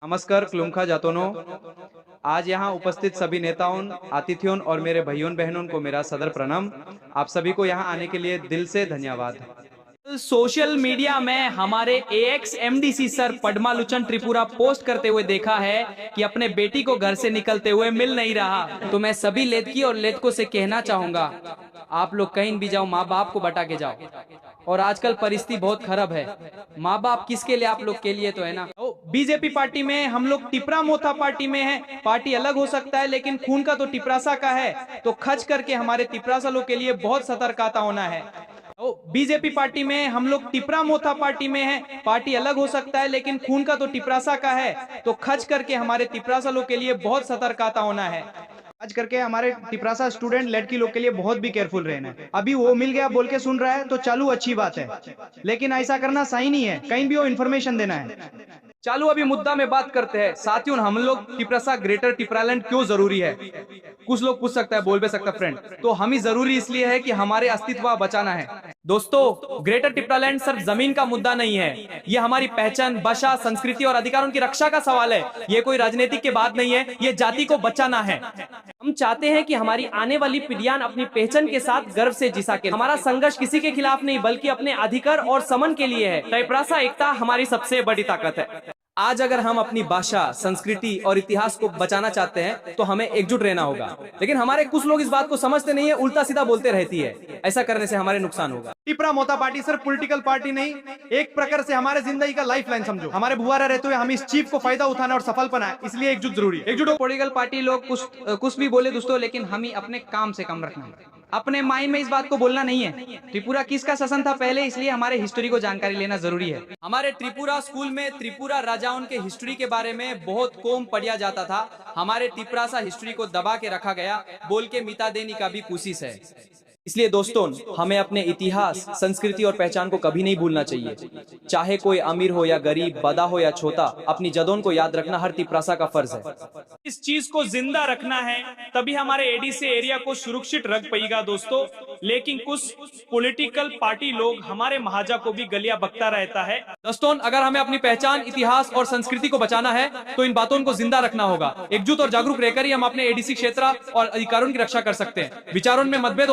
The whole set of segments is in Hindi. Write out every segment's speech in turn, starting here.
नमस्कार क्लुमखा जातोनो। आज यहाँ उपस्थित सभी नेताओं, अतिथियों और मेरे भाइयों बहनों को मेरा सदर प्रणाम। आप सभी को यहाँ आने के लिए दिल से धन्यवाद। सोशल मीडिया में हमारे ex MDC sir Padmalochan Tripura post करते हुए देखा है कि अपने बेटी को घर से निकलते हुए मिल नहीं रहा। तो मैं सभी लेदकी और लेदकों से कहना चाहूंगा, आप लोग कहीं भी जाओ, माँ बाप को बता के जाओ। और आजकल परिस्थिति बहुत खराब है। माँ बाप किसके लिए? आप लोग के लिए तो है ना। बीजेपी पार्टी में हम लोग टिपरा मोथा पार्टी में है। पार्टी अलग हो सकता है लेकिन खून का तो टिपरासा का है। तो खच करके हमारे टिपरासा लोग के लिए बहुत सतर्कता होना है। बीजेपी पार्टी में हम लोग टिपरा मोथा पार्टी में है। पार्टी अलग हो सकता है लेकिन खून का तो टिपरासा का है। तो खच करके हमारे टिपरासा लोग के लिए बहुत सतर्कता होना है। आज करके हमारे टिपरासा स्टूडेंट लड़की लोग के लिए बहुत भी केयरफुल रहना है। अभी वो मिल गया बोल के सुन रहा है तो चालू अच्छी बात है, लेकिन ऐसा करना सही नहीं है। कहीं भी वो इन्फॉर्मेशन देना है। चालू अभी मुद्दा में बात करते हैं। साथियों, हम लोग टिपरासा ग्रेटर टिपरालैंड क्यों जरूरी है? कुछ लोग पूछ सकता है, बोल भी सकता फ्रेंड। तो हम ही जरूरी इसलिए है कि हमारे अस्तित्व बचाना है। दोस्तों, ग्रेटर टिपरालैंड सिर्फ जमीन का मुद्दा नहीं है। ये हमारी पहचान, भाषा, संस्कृति और अधिकारों की रक्षा का सवाल है। ये कोई राजनीतिक की बात नहीं है। ये जाति को बचाना है। हम चाहते हैं कि हमारी आने वाली पीढ़ियां अपनी पहचान के साथ गर्व से जी सके। हमारा संघर्ष किसी के खिलाफ नहीं बल्कि अपने अधिकार और समन के लिए है। टिपरासा एकता हमारी सबसे बड़ी ताकत है। आज अगर हम अपनी भाषा, संस्कृति और इतिहास को बचाना चाहते हैं तो हमें एकजुट रहना होगा। लेकिन हमारे कुछ लोग इस बात को समझते नहीं है, उल्टा सीधा बोलते रहती है। ऐसा करने से हमारे नुकसान होगा। टिपरा मोथा पार्टी सिर्फ पॉलिटिकल पार्टी नहीं, एक प्रकार से हमारे जिंदगी का लाइफ लाइन समझो। हमारे बुआरा रहते हुए हम इस चीफ को फायदा उठाना और सफल बनाए, इसलिए एकजुट जरूरी है। एकजुट पॉलिटिकल पार्टी लोग कुछ भी बोले दोस्तों, लेकिन हम ही अपने काम से कम रखना है। अपने माइंड में इस बात को बोलना नहीं है। त्रिपुरा किसका शासन था पहले, इसलिए हमारे हिस्ट्री को जानकारी लेना जरूरी है। हमारे त्रिपुरा स्कूल में त्रिपुरा राजाओं के हिस्ट्री के बारे में बहुत कम पढ़ा जाता था। हमारे टिपरासा हिस्ट्री को दबा के रखा गया, बोल के मिटा देने का भी कोशिश है। इसलिए दोस्तों, हमें अपने इतिहास, संस्कृति और पहचान को कभी नहीं भूलना चाहिए। चाहे कोई अमीर हो या गरीब, बड़ा हो या छोटा, अपनी जड़ों को याद रखना हर टिपरासा का फर्ज है। इस चीज को जिंदा रखना है, तभी हमारे एडीसी एरिया को सुरक्षित रख पाएगा दोस्तों। लेकिन कुछ पॉलिटिकल पार्टी लोग हमारे महाजा को भी गलियां बकता रहता है। दोस्तों, अगर हमें अपनी पहचान, इतिहास और संस्कृति को बचाना है तो इन बातों को जिंदा रखना होगा। एकजुट और जागरूक रहकर ही हम अपने एडीसी क्षेत्र और अधिकारों की रक्षा कर सकते हैं। विचारों में मतभेद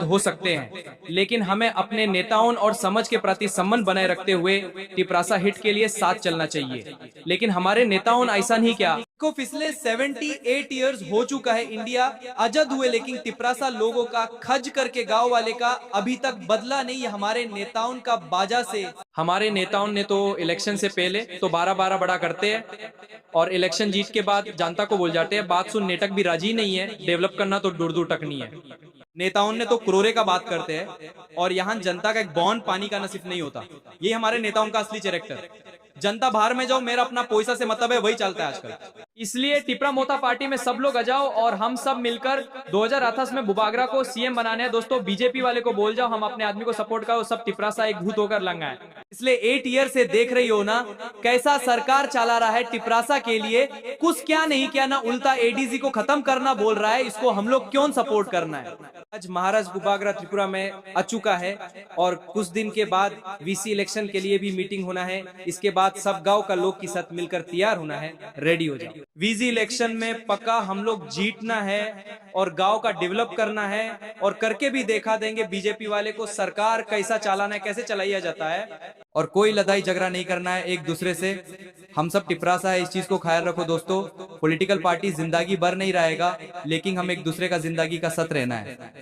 हो सकते हैं, लेकिन हमें अपने नेताओं और समाज के प्रति सम्मान बनाए रखते हुए टिपरासा हिट के लिए साथ चलना चाहिए। लेकिन हमारे नेताओं ऐसा नहीं किया। को पिछले 78 इयर्स हो चुका है इंडिया आजाद हुए, लेकिन टिपरासा लोगों का खज करके गांव वाले का अभी तक बदला नहीं। हमारे नेताओं का बाजा से, हमारे नेताओं ने तो इलेक्शन से पहले तो 12-12 बड़ा करते हैं और इलेक्शन जीत के बाद जनता को बोल जाते हैं बात सुन नेटक भी राजी नहीं है, डेवलप करना तो दूर दूर तक नहीं है। नेताओं ने तो करोड़े का बात करते हैं और यहाँ जनता का एक बॉन्ड पानी का नसीब नहीं होता। ये हमारे नेताओं का असली कैरेक्टर। जनता बाहर में जाओ, मेरा अपना पैसा से मतलब है, वही चलता है आजकल। इसलिए टिपरा मोथा पार्टी में सब लोग आ जाओ और हम सब मिलकर 2028 में बुबागरा को सीएम बनाने हैं। दोस्तों, बीजेपी वाले को बोल जाओ हम अपने आदमी को सपोर्ट करो, सब टिपरासा एक भूत होकर लंगा है। इसलिए 8 ईयर से देख रही हो ना कैसा सरकार चला रहा है टिपरासा के लिए। कुछ क्या नहीं किया ना, उल्टा एडीसी को खत्म करना बोल रहा है। इसको हम लोग क्यों सपोर्ट करना है? आज महाराज बुबागरा त्रिपुरा में आ चुका है और कुछ दिन के बाद वीसी इलेक्शन के लिए भी मीटिंग होना है। इसके बाद सब गांव का लोग के साथ मिलकर तैयार होना है, रेडी हो जाओ। वीसी इलेक्शन में पक्का हम लोग जीतना है और गांव का डेवलप करना है और करके भी देखा देंगे बीजेपी वाले को सरकार कैसा चलाना है, कैसे चलाया जाता है। और कोई लड़ाई झगड़ा नहीं करना है एक दूसरे से। हम सब टिपरासा है, इस चीज को ख्याल रखो दोस्तों। पॉलिटिकल पार्टी जिंदगी भर नहीं रहेगा, लेकिन हम एक दूसरे का जिंदगी का साथ रहना है।